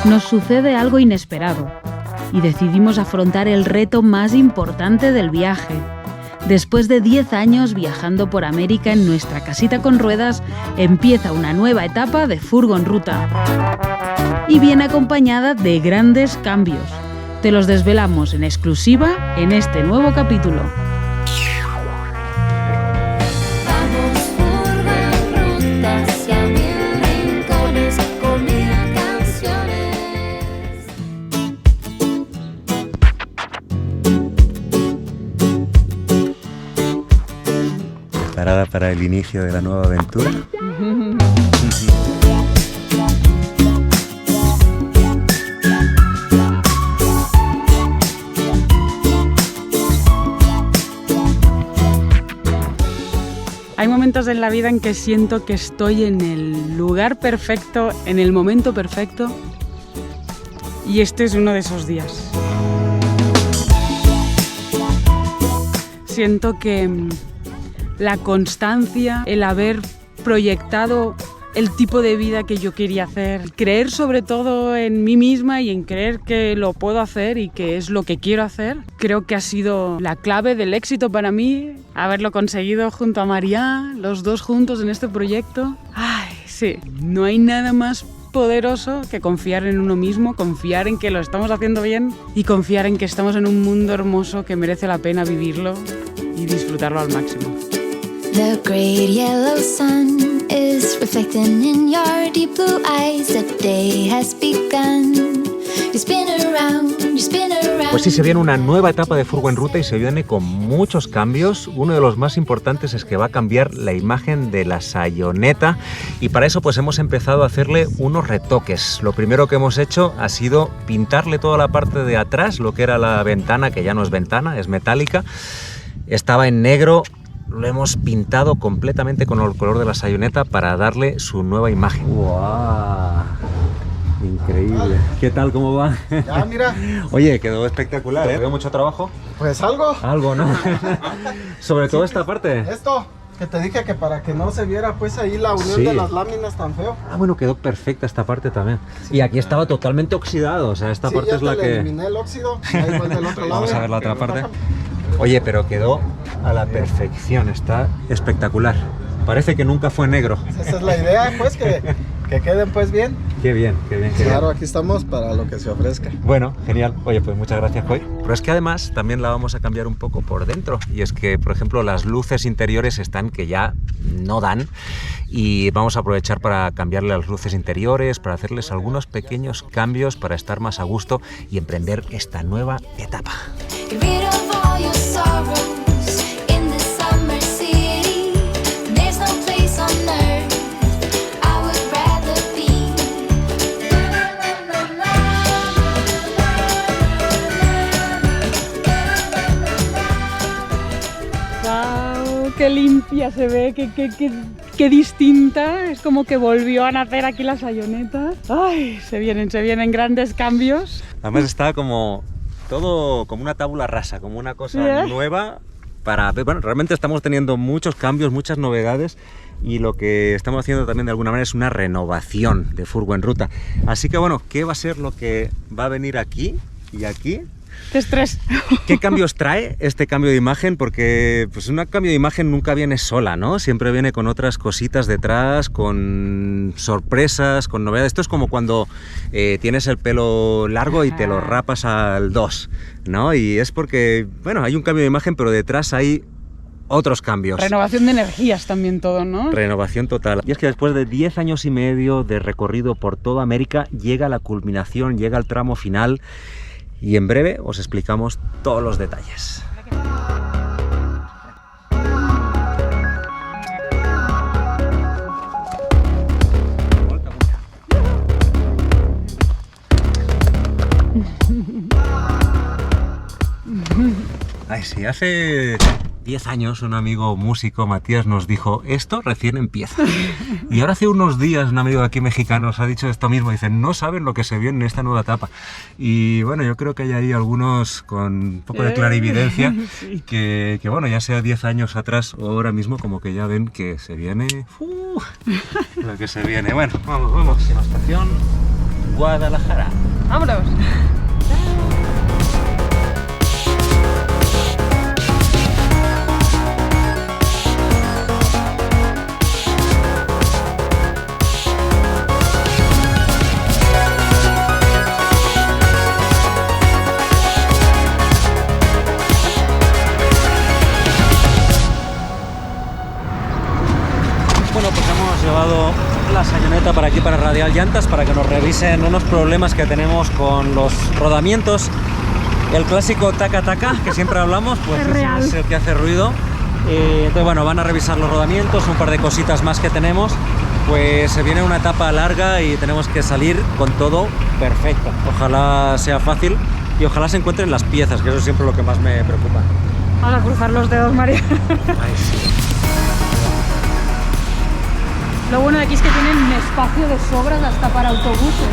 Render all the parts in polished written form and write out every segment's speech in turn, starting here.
nos sucede algo inesperado y decidimos afrontar el reto más importante del viaje. Después de 10 años viajando por América en nuestra casita con ruedas, empieza una nueva etapa de Furgo en Ruta. Y viene acompañada de grandes cambios. Te los desvelamos en exclusiva en este nuevo capítulo. ¿Preparada para el inicio de la nueva aventura? Hay momentos en la vida en que siento que estoy en el lugar perfecto, en el momento perfecto, y este es uno de esos días. Siento que la constancia, el haber proyectado el tipo de vida que yo quería hacer, creer sobre todo en mí misma y en creer que lo puedo hacer y que es lo que quiero hacer, creo que ha sido la clave del éxito para mí, haberlo conseguido junto a María, los dos juntos en este proyecto. Ay, sí, no hay nada más poderoso que confiar en uno mismo, confiar en que lo estamos haciendo bien y confiar en que estamos en un mundo hermoso que merece la pena vivirlo y disfrutarlo al máximo. The great yellow sun is reflecting in your deep blue eyes. The day has begun. You spin around, you spin around. Pues sí, se viene una nueva etapa de Furgo en Ruta y se viene con muchos cambios. Uno de los más importantes es que va a cambiar la imagen de la Sayoneta y para eso pues hemos empezado a hacerle unos retoques. Lo primero que hemos hecho ha sido pintarle toda la parte de atrás, lo que era la ventana, que ya no es ventana, es metálica. Estaba en negro. Lo hemos pintado completamente con el color de la Sayoneta para darle su nueva imagen. ¡Wow! Increíble. ¿Qué tal? ¿Cómo va? Ya, mira. Oye, quedó espectacular, ¿eh? ¿Veo mucho trabajo? Pues algo. Algo, ¿no? Sobre todo esta parte. Esto, que te dije que para que no se viera pues ahí la unión de las láminas tan feo. Ah, bueno, quedó perfecta esta parte también. Sí. Y aquí estaba totalmente oxidado, o sea, esta parte es la que... eliminé el óxido, ahí voy del otro lado. Vamos a ver la otra parte. Oye, pero quedó a la perfección, está espectacular. Parece que nunca fue negro. Esa es la idea, pues, que queden pues bien. Qué bien, qué bien. Claro, aquí estamos para lo que se ofrezca. Bueno, genial. Oye, pues muchas gracias, Coy. Pero es que además también la vamos a cambiar un poco por dentro. Y es que, por ejemplo, las luces interiores están que ya no dan. Y vamos a aprovechar para cambiarle las luces interiores, para hacerles algunos pequeños cambios para estar más a gusto y emprender esta nueva etapa. ¡Wow! ¡Qué limpia se ve! ¡Qué distinta! Es como que volvió a nacer aquí la Sayoneta. ¡Ay! Se vienen grandes cambios. Además está como todo como una tabula rasa, como una cosa nueva. Bueno, realmente estamos teniendo muchos cambios, muchas novedades y lo que estamos haciendo también de alguna manera es una renovación de Furgo en Ruta. Así que bueno, ¿qué va a ser lo que va a venir aquí y aquí? ¡Qué estrés! ¿Qué cambios trae este cambio de imagen? Porque pues un cambio de imagen nunca viene sola, ¿no? Siempre viene con otras cositas detrás, con sorpresas, con novedades. Esto es como cuando tienes el pelo largo y te lo rapas al 2, ¿no? Y es porque, bueno, hay un cambio de imagen, pero detrás hay otros cambios. Renovación de energías también todo, ¿no? Renovación total. Y es que después de 10 años y medio de recorrido por toda América, llega la culminación, llega el tramo final. Y en breve os explicamos todos los detalles. Ay, sí, hace 10 años un amigo músico, Matías, nos dijo: esto recién empieza. Y ahora hace unos días un amigo aquí mexicano nos ha dicho esto mismo, dice: no saben lo que se viene en esta nueva etapa. Y bueno, yo creo que hay ahí algunos con un poco de clarividencia sí. que bueno, ya sea 10 años atrás o ahora mismo, como que ya ven que se viene lo que se viene. Bueno, vamos, en la estación. Guadalajara. ¡Vámonos! Bueno, pues hemos llevado la Sayoneta para aquí, para Radial Llantas, para que nos revisen unos problemas que tenemos con los rodamientos. El clásico taca-taca, que siempre hablamos, pues ese es el que hace ruido. Entonces, bueno, van a revisar los rodamientos, un par de cositas más que tenemos. Pues se viene una etapa larga y tenemos que salir con todo perfecto. Ojalá sea fácil y ojalá se encuentren las piezas, que eso es siempre lo que más me preocupa. Vamos a cruzar los dedos, María. Ay, sí. Lo bueno de aquí es que tienen espacio de sobras hasta para autobuses.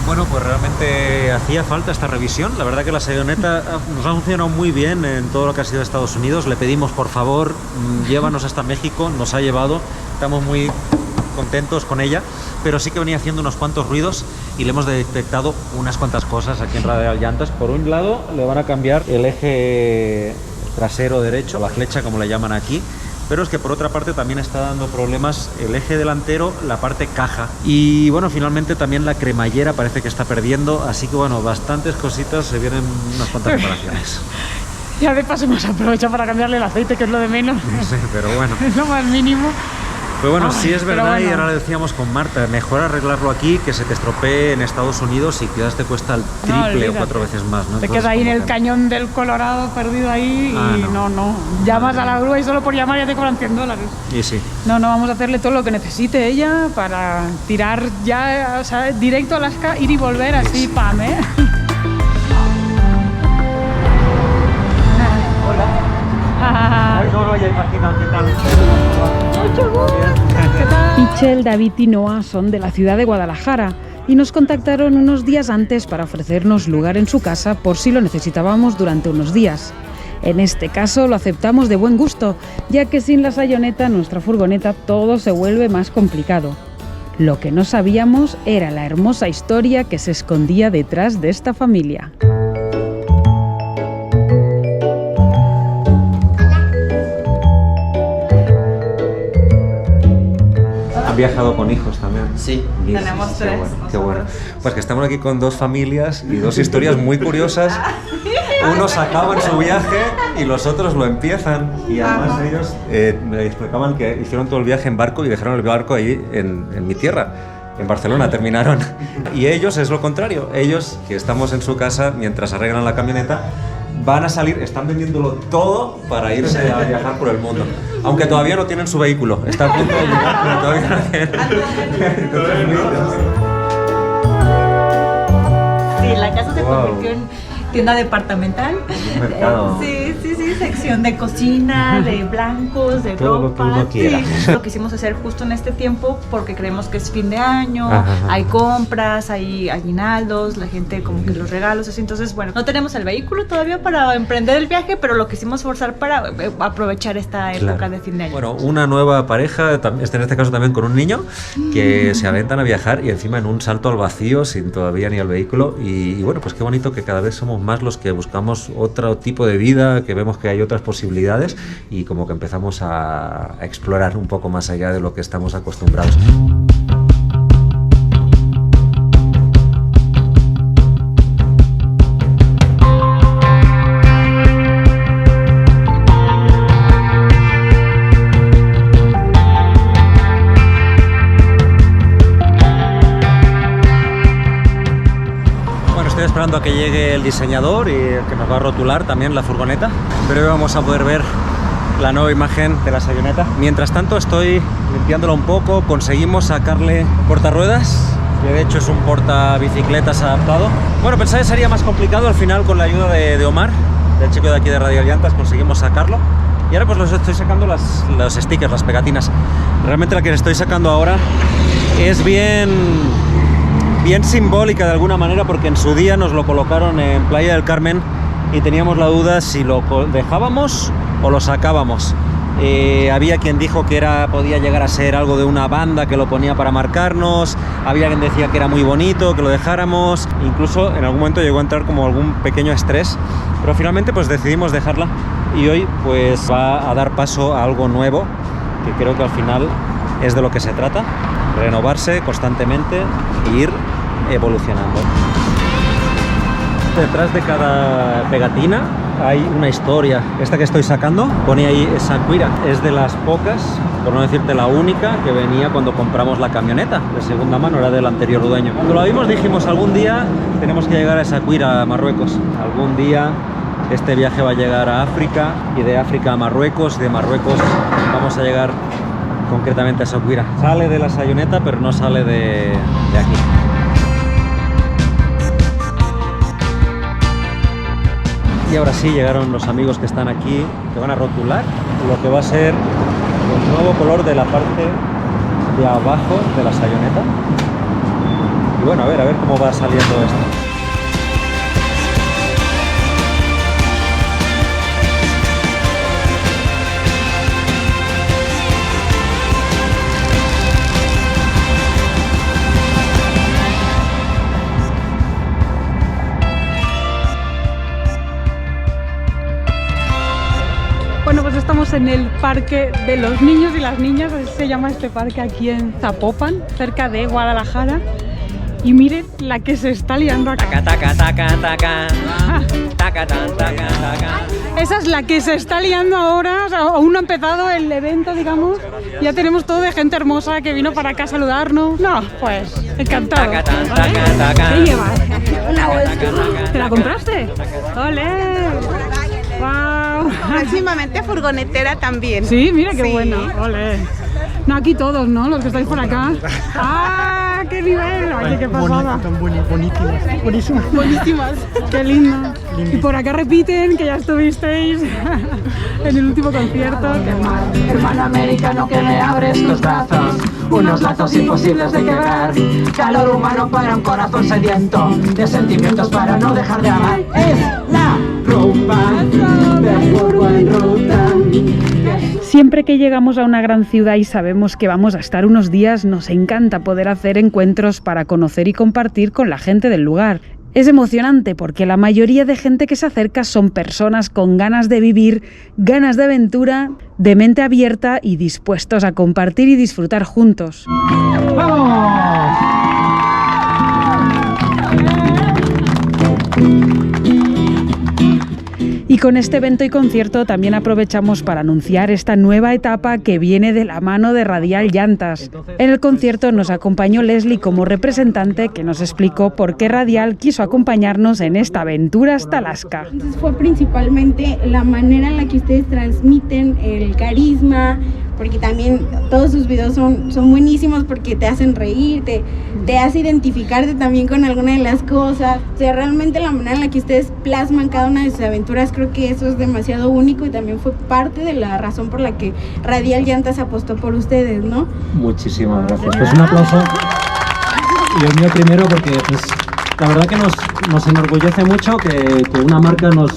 Bueno, pues realmente hacía falta esta revisión. La verdad que la Sayoneta nos ha funcionado muy bien en todo lo que ha sido Estados Unidos. Le pedimos, por favor, llévanos hasta México. Nos ha llevado. Estamos muy contentos con ella, pero sí que venía haciendo unos cuantos ruidos y le hemos detectado unas cuantas cosas aquí en Radial Llantas. Por un lado, le van a cambiar el eje trasero derecho, la flecha como le llaman aquí, pero es que por otra parte también está dando problemas el eje delantero, la parte caja, y bueno, finalmente también la cremallera parece que está perdiendo, así que bueno, bastantes cositas, se vienen unas cuantas reparaciones. Ya de paso hemos aprovechado para cambiarle el aceite, que es lo de menos. Sí, pero bueno. Es lo más mínimo. Pues bueno, Ay, sí es verdad, bueno. y ahora le decíamos con Marta, mejor arreglarlo aquí que se te estropee en Estados Unidos y quizás te cuesta el triple o 4 veces más, ¿no? Te Entonces, queda ahí en como el que- cañón del Colorado perdido ahí y no. no. Llamas a la grúa y solo por llamar ya te cobran $100. Y sí. No, vamos a hacerle todo lo que necesite ella para tirar ya, o sea, directo a Alaska, ir y volver así, pam, ¿eh? Hola. No lo haya imaginado, ¿qué tal? Michelle, David y Noah son de la ciudad de Guadalajara y nos contactaron unos días antes para ofrecernos lugar en su casa por si lo necesitábamos durante unos días. En este caso lo aceptamos de buen gusto, ya que sin la Sayoneta, nuestra furgoneta, todo se vuelve más complicado. Lo que no sabíamos era la hermosa historia que se escondía detrás de esta familia. ¿Han viajado con hijos también? Sí. Y Tenemos qué tres, bueno, qué nosotros. bueno. Pues que estamos aquí con dos familias y dos historias muy curiosas. Unos acaban su viaje y los otros lo empiezan. Y además ellos me explicaban que hicieron todo el viaje en barco y dejaron el barco ahí en mi tierra. En Barcelona terminaron. Y ellos es lo contrario. Ellos, que estamos en su casa mientras arreglan la camioneta, van a salir, están vendiéndolo todo para irse a viajar por el mundo. Aunque todavía no tienen su vehículo. Está a punto de llegar, pero todavía no tienen. Entonces, muy interesante. Sí, la casa se Wow. convirtió en tienda departamental. Un mercado. Sí, sección de cocina, de blancos, de Todo lo que ropa. uno quiera. Sí. Lo quisimos hacer justo en este tiempo porque creemos que es fin de año, Ajá. hay compras, hay aguinaldos, la gente como que los regalos, así. Entonces, bueno, no tenemos el vehículo todavía para emprender el viaje, pero lo quisimos forzar para aprovechar esta época Claro. de fin de año. Bueno, una nueva pareja, en este caso también con un niño, que se aventan a viajar y encima en un salto al vacío sin todavía ni el vehículo. Y bueno, pues qué bonito que cada vez somos más los que buscamos otro tipo de vida, que vemos que hay otras posibilidades y como que empezamos a explorar un poco más allá de lo que estamos acostumbrados. Estoy esperando a que llegue el diseñador y que nos va a rotular también la furgoneta. Pero hoy vamos a poder ver la nueva imagen de la Sayoneta. Mientras tanto estoy limpiándola un poco, conseguimos sacarle portarruedas, que de hecho es un portabicicletas adaptado. Bueno, pensaba que sería más complicado, al final con la ayuda de Omar, del chico de aquí de Radial Llantas, conseguimos sacarlo. Y ahora pues los estoy sacando los stickers, las pegatinas. Realmente la que estoy sacando ahora es bien simbólica de alguna manera, porque en su día nos lo colocaron en Playa del Carmen y teníamos la duda si lo dejábamos o lo sacábamos. Había quien dijo que podía llegar a ser algo de una banda que lo ponía para marcarnos, había quien decía que era muy bonito, que lo dejáramos, incluso en algún momento llegó a entrar como algún pequeño estrés, pero finalmente pues decidimos dejarla y hoy pues va a dar paso a algo nuevo, que creo que al final es de lo que se trata, renovarse constantemente e ir evolucionando. Detrás de cada pegatina hay una historia. Esta que estoy sacando pone ahí Sakura. Es de las pocas, por no decirte la única, que venía cuando compramos la camioneta de segunda mano, era del anterior dueño. Cuando la vimos dijimos, algún día tenemos que llegar a Sakura, a Marruecos. Algún día este viaje va a llegar a África, y de África a Marruecos, y de Marruecos vamos a llegar concretamente a Sakura. Sale de la Sayoneta, pero no sale de aquí. Y ahora sí llegaron los amigos que están aquí, que van a rotular lo que va a ser el nuevo color de la parte de abajo de la Sayoneta. Y bueno, a ver cómo va saliendo esto. Bueno, pues estamos en el parque de los niños y las niñas, así se llama este parque aquí en Zapopan, cerca de Guadalajara. Y miren la que se está liando acá. Esa es la que se está liando ahora, o sea, aún no ha empezado el evento, digamos. Ya tenemos todo de gente hermosa que vino para acá a saludarnos. No, pues, encantado. ¿Vale? ¿Qué llevas? Una bolsa. ¿Te la compraste? ¡Ole! ¡Wow! Próximamente furgonetera también. Sí, mira qué bueno. ¡Ole! No, aquí todos, ¿no? Los que estáis por acá. ¡Ah! ¡Qué nivel! Oye, qué pasada. Buenísimas. Buenísimas. ¡Qué lindo! Y por acá repiten que ya estuvisteis en el último concierto. ¡Qué mal! Hermano americano que me abres tus brazos, unos lazos imposibles de quebrar, calor humano para un corazón sediento, de sentimientos para no dejar de amar. Es la rumba de Furgo en Ruta. Siempre que llegamos a una gran ciudad y sabemos que vamos a estar unos días, nos encanta poder hacer encuentros para conocer y compartir con la gente del lugar. Es emocionante porque la mayoría de gente que se acerca son personas con ganas de vivir, ganas de aventura, de mente abierta y dispuestos a compartir y disfrutar juntos. ¡Vamos! Y con este evento y concierto también aprovechamos para anunciar esta nueva etapa que viene de la mano de Radial Llantas. En el concierto nos acompañó Leslie como representante, que nos explicó por qué Radial quiso acompañarnos en esta aventura hasta Alaska. Entonces fue principalmente la manera en la que ustedes transmiten el carisma, porque también todos sus videos son buenísimos porque te hacen reír, te hace identificarte también con alguna de las cosas. O sea, realmente la manera en la que ustedes plasman cada una de sus aventuras, creo que eso es demasiado único y también fue parte de la razón por la que Radial Llantas apostó por ustedes, ¿no? Muchísimas gracias. Pues un aplauso. Y el mío primero porque pues, la verdad que nos enorgullece mucho que una marca nos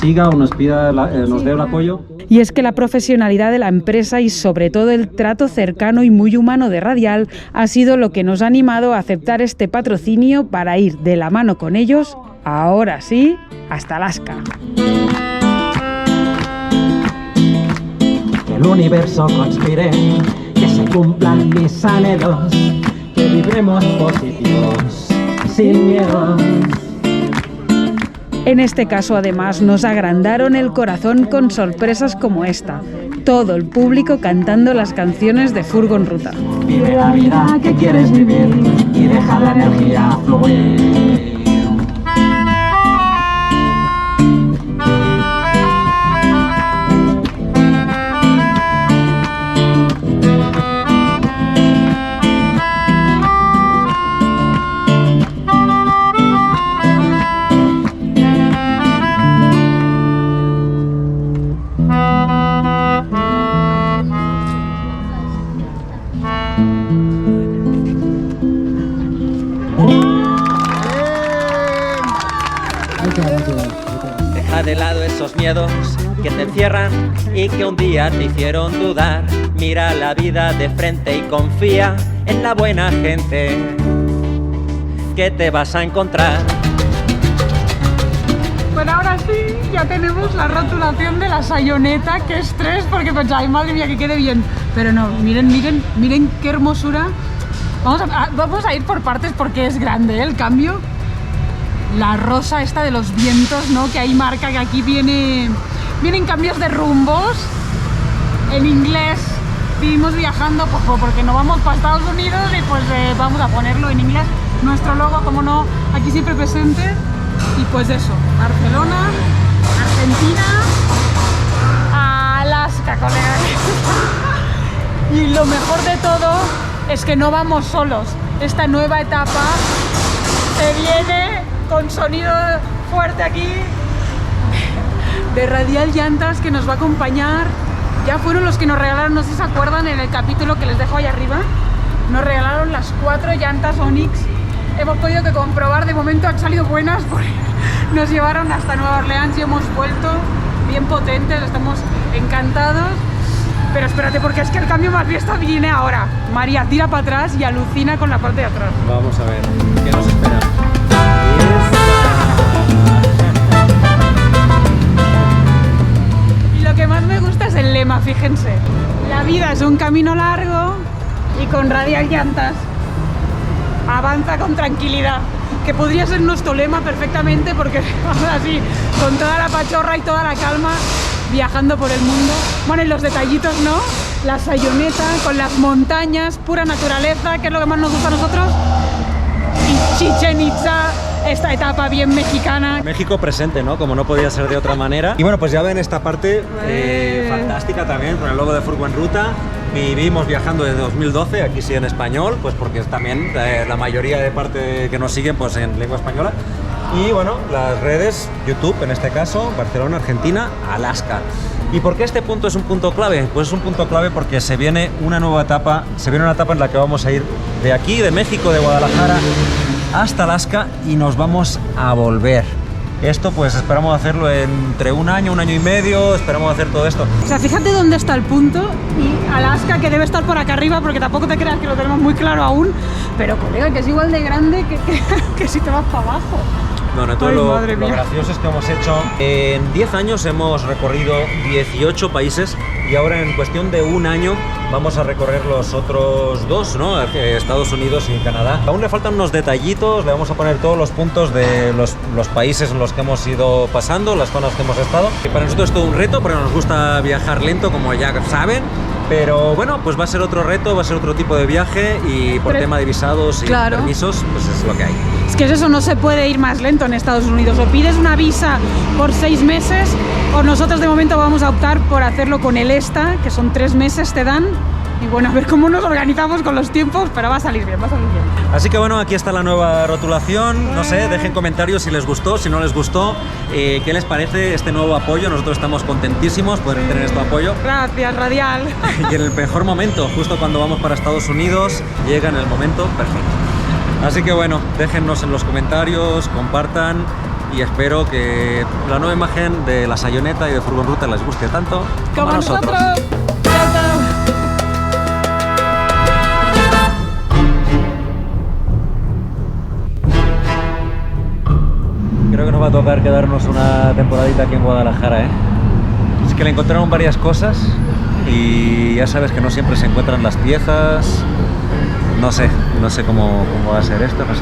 siga o nos pida, nos dé el apoyo. Y es que la profesionalidad de la empresa y sobre todo el trato cercano y muy humano de Radial ha sido lo que nos ha animado a aceptar este patrocinio para ir de la mano con ellos, ahora sí, hasta Alaska. Que el universo conspire, que se cumplan mis anhelos, que vibremos positivos, sin miedo. En este caso, además, nos agrandaron el corazón con sorpresas como esta. Todo el público cantando las canciones de Furgo en Ruta. Vive la vida que quieres vivir y deja la energía fluir. miedos que te encierran y que un día te hicieron dudar. Mira la vida de frente y confía en la buena gente que te vas a encontrar. Bueno, ahora sí, ya tenemos la rotulación de la sayoneta, que es 3, porque pensaba, ay, madre mía, que quede bien. Pero no, miren, miren, miren qué hermosura. Vamos a ir por partes porque es grande, ¿eh? El cambio. La rosa esta de los vientos, ¿no? Que ahí marca que aquí vienen cambios de rumbos. En inglés vivimos viajando porque no vamos para Estados Unidos y pues vamos a ponerlo en inglés. Nuestro logo, como no, aquí siempre presente. Y pues eso, Barcelona, Argentina, Alaska, colegas. Y lo mejor de todo es que no vamos solos. Esta nueva etapa se viene con sonido fuerte aquí de Radial Llantas, que nos va a acompañar. Ya fueron los que nos regalaron, no sé si se acuerdan, en el capítulo que les dejo ahí arriba. Nos regalaron las 4 llantas Onix. Hemos podido que comprobar, de momento han salido buenas porque nos llevaron hasta Nueva Orleans y hemos vuelto bien potentes, estamos encantados. Pero espérate, porque es que el cambio más fiesta viene ahora. María tira para atrás y alucina con la parte de atrás. Vamos a ver, ¿qué nos espera? Y lo que más me gusta es el lema, fíjense. La vida es un camino largo y con Radial Llantas avanza con tranquilidad, que podría ser nuestro lema perfectamente, porque vamos así, con toda la pachorra y toda la calma, viajando por el mundo. Bueno, y los detallitos, ¿no? La sayoneta con las montañas, pura naturaleza, que es lo que más nos gusta a nosotros. Y Chichén Itzá, esta etapa bien mexicana. México presente, ¿no? Como no podía ser de otra manera. Y bueno, pues ya ven esta parte fantástica también, con el logo de Furgo en Ruta. Vivimos viajando desde 2012, aquí sí en español, pues porque es también la mayoría de parte que nos siguen pues en lengua española. Y bueno, las redes, YouTube en este caso, Barcelona, Argentina, Alaska. ¿Y por qué este punto es un punto clave? Pues es un punto clave porque se viene una nueva etapa, una etapa en la que vamos a ir de aquí, de México, de Guadalajara, hasta Alaska y nos vamos a volver. Esto pues esperamos hacerlo entre un año y medio, esperamos hacer todo esto. O sea, fíjate dónde está el punto y Alaska, que debe estar por acá arriba, porque tampoco te creas que lo tenemos muy claro aún, pero colega, que es igual de grande que si te vas para abajo. Bueno, entonces lo gracioso es que hemos hecho, en 10 años hemos recorrido 18 países y ahora en cuestión de un año vamos a recorrer los otros 2, ¿no? Estados Unidos y Canadá. Aún le faltan unos detallitos, le vamos a poner todos los puntos de los países en los que hemos ido pasando, las zonas que hemos estado. Y para nosotros es todo un reto, porque nos gusta viajar lento, como ya saben. Pero bueno, pues va a ser otro reto, va a ser otro tipo de viaje y por tema de visados y permisos, pues es lo que hay. Es que eso no se puede ir más lento en Estados Unidos. O pides una visa por 6 meses o nosotros de momento vamos a optar por hacerlo con el ESTA, que son 3 meses te dan. Y bueno, a ver cómo nos organizamos con los tiempos, pero va a salir bien, va a salir bien. Así que bueno, aquí está la nueva rotulación. No sé, dejen comentarios si les gustó, si no les gustó, qué les parece este nuevo apoyo. Nosotros estamos contentísimos por tener este apoyo. Gracias, Radial. Y en el mejor momento, justo cuando vamos para Estados Unidos, llega en el momento perfecto. Así que bueno, déjennos en los comentarios, compartan y espero que la nueva imagen de la sayoneta y de Furgo en Ruta les guste tanto como a nosotros. Creo que nos va a tocar quedarnos una temporadita aquí en Guadalajara, ¿eh? Es que le encontraron varias cosas y ya sabes que no siempre se encuentran las piezas. No sé cómo va a ser esto, no sé.